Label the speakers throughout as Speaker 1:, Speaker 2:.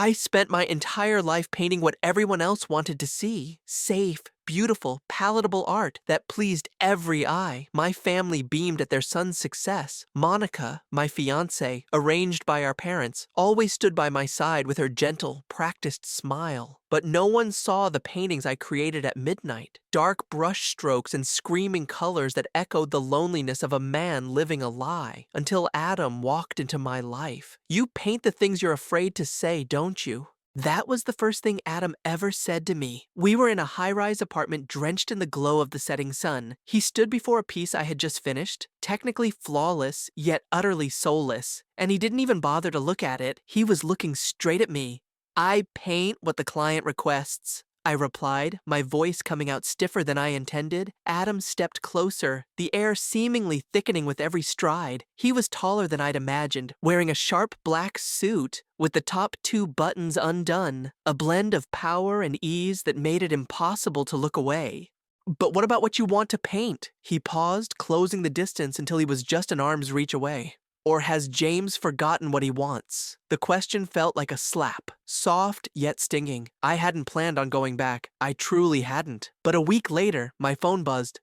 Speaker 1: I spent my entire life painting what everyone else wanted to see. Safe, beautiful, palatable art that pleased every eye. My family beamed at their son's success. Monica, my fiancée, arranged by our parents, always stood by my side with her gentle, practiced smile. But no one saw the paintings I created at midnight. Dark brush strokes and screaming colors that echoed the loneliness of a man living a lie. Until Adam walked into my life. You paint the things you're afraid to say, don't you? That was the first thing Adam ever said to me. We were in a high-rise apartment drenched in the glow of the setting sun. He stood before a piece I had just finished, technically flawless, yet utterly soulless, and he didn't even bother to look at it. He was looking straight at me. "I paint what the client requests," I replied, my voice coming out stiffer than I intended. Adam stepped closer, the air seemingly thickening with every stride. He was taller than I'd imagined, wearing a sharp black suit with the top two buttons undone, a blend of power and ease that made it impossible to look away. "But what about what you want to paint?" He paused, closing the distance until he was just an arm's reach away. "Or has James forgotten what he wants?" The question felt like a slap, soft yet stinging. I hadn't planned on going back. I truly hadn't. But a week later, my phone buzzed.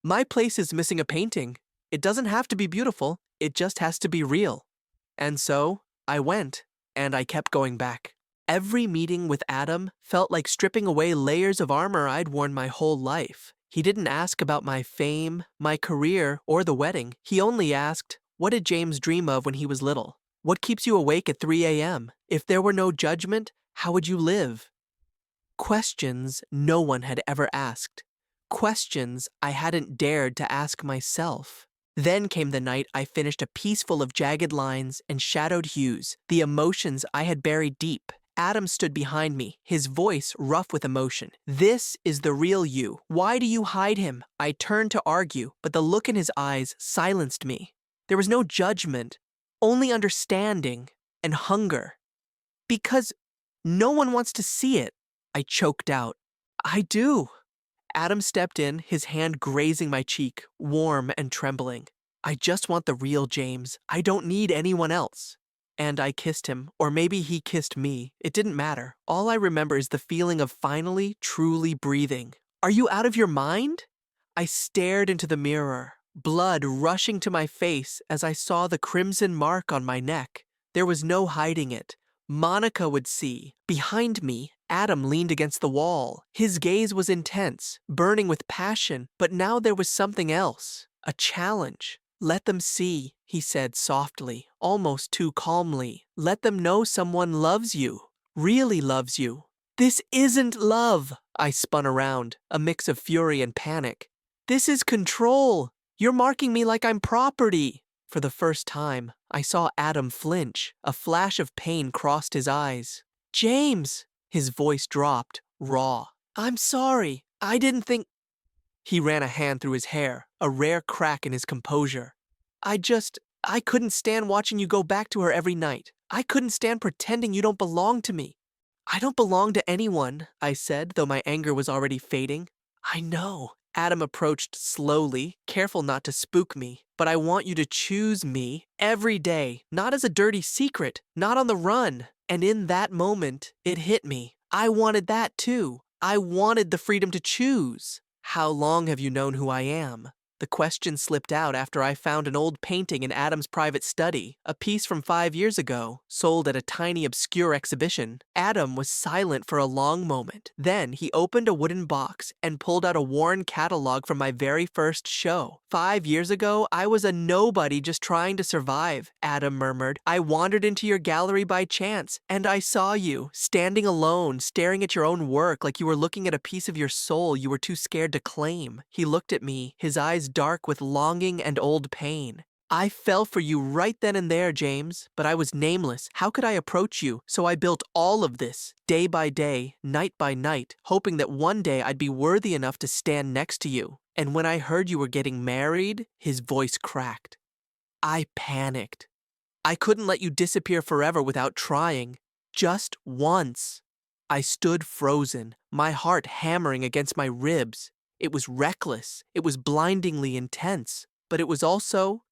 Speaker 1: "My place is missing a painting. It doesn't have to be beautiful. It just has to be real." And so, I went, and I kept going back. Every meeting with Adam felt like stripping away layers of armor I'd worn my whole life. He didn't ask about my fame, my career, or the wedding. He only asked, what did James dream of when he was little? What keeps you awake at 3 a.m.? If there were no judgment, how would you live? Questions no one had ever asked. Questions I hadn't dared to ask myself. Then came the night I finished a piece full of jagged lines and shadowed hues, the emotions I had buried deep. Adam stood behind me, his voice rough with emotion. "This is the real you. Why do you hide him?" I turned to argue, but the look in his eyes silenced me. There was no judgment, only understanding and hunger. "Because no one wants to see it," I choked out. "I do." Adam stepped in, his hand grazing my cheek, warm and trembling. "I just want the real James. I don't need anyone else." And I kissed him, or maybe he kissed me. It didn't matter. All I remember is the feeling of finally, truly breathing. "Are you out of your mind?" I stared into the mirror, blood rushing to my face as I saw the crimson mark on my neck. There was no hiding it. Monica would see. Behind me, Adam leaned against the wall. His gaze was intense, burning with passion, but now there was something else. A challenge. "Let them see," he said softly, almost too calmly. "Let them know someone loves you, really loves you." "This isn't love," I spun around, a mix of fury and panic. "This is control. You're marking me like I'm property." For the first time, I saw Adam flinch. A flash of pain crossed his eyes. "James!" His voice dropped, raw. "I'm sorry. I didn't think—" He ran a hand through his hair, a rare crack in his composure. I couldn't stand watching you go back to her every night. I couldn't stand pretending you don't belong to me." "I don't belong to anyone," I said, though my anger was already fading. "I know." Adam approached slowly, careful not to spook me. "But I want you to choose me every day, not as a dirty secret, not on the run." And in that moment, it hit me. I wanted that too. I wanted the freedom to choose. "How long have you known who I am?" The question slipped out after I found an old painting in Adam's private study, a piece from 5 years ago, sold at a tiny obscure exhibition. Adam was silent for a long moment. Then he opened a wooden box and pulled out a worn catalog from my very first show. "5 years ago, I was a nobody just trying to survive," Adam murmured. "I wandered into your gallery by chance, and I saw you, standing alone, staring at your own work like you were looking at a piece of your soul you were too scared to claim." He looked at me, his eyes dark with longing and old pain. "I fell for you right then and there, James, but I was nameless. How could I approach you? So I built all of this, day by day, night by night, hoping that one day I'd be worthy enough to stand next to you. And when I heard you were getting married," his voice cracked. "I panicked. I couldn't let you disappear forever without trying. Just once." I stood frozen, my heart hammering against my ribs. It was reckless, it was blindingly intense, but it was also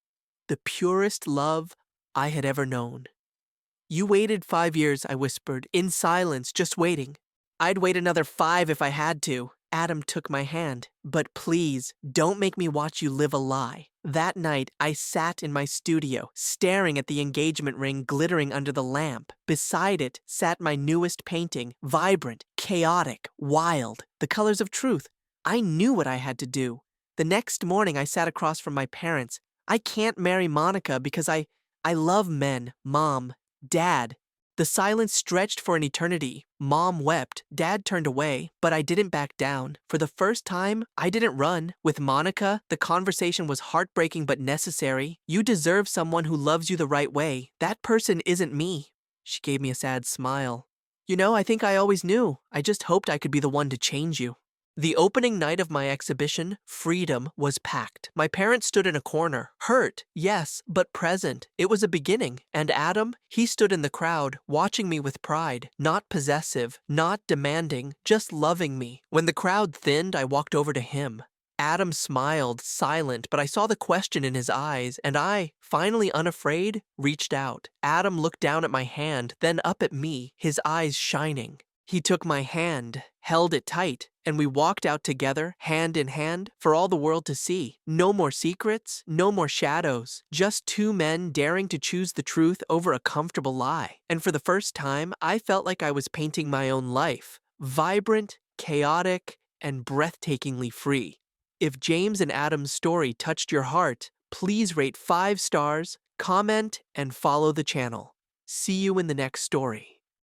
Speaker 1: the purest love I had ever known. You waited 5 years, I whispered, in silence, just waiting. I'd wait another 5 if I had to. Adam took my hand. But please, don't make me watch you live a lie. That night, I sat in my studio, staring at the engagement ring glittering under the lamp. Beside it sat my newest painting, vibrant, chaotic, wild, the colors of truth. I knew what I had to do. The next morning, I sat across from my parents. I can't marry Monica because I love men, Mom, Dad. The silence stretched for an eternity. Mom wept, Dad turned away, but I didn't back down. For the first time, I didn't run. With Monica, the conversation was heartbreaking but necessary. You deserve someone who loves you the right way. That person isn't me. She gave me a sad smile. You know, I think I always knew. I just hoped I could be the one to change you. The opening night of my exhibition, Freedom, was packed. My parents stood in a corner, hurt, yes, but present. It was a beginning. And Adam, he stood in the crowd, watching me with pride, not possessive, not demanding, just loving me. When the crowd thinned, I walked over to him. Adam smiled, silent, but I saw the question in his eyes, and I, finally unafraid, reached out. Adam looked down at my hand, then up at me, his eyes shining. He took my hand, held it tight, and we walked out together, hand in hand, for all the world to see. No more secrets, no more shadows, just two men daring to choose the truth over a comfortable lie. And for the first time, I felt like I was painting my own life, vibrant, chaotic, and breathtakingly free. If James and Adam's story touched your heart, please rate 5 stars, comment, and follow the channel. See you in the next story.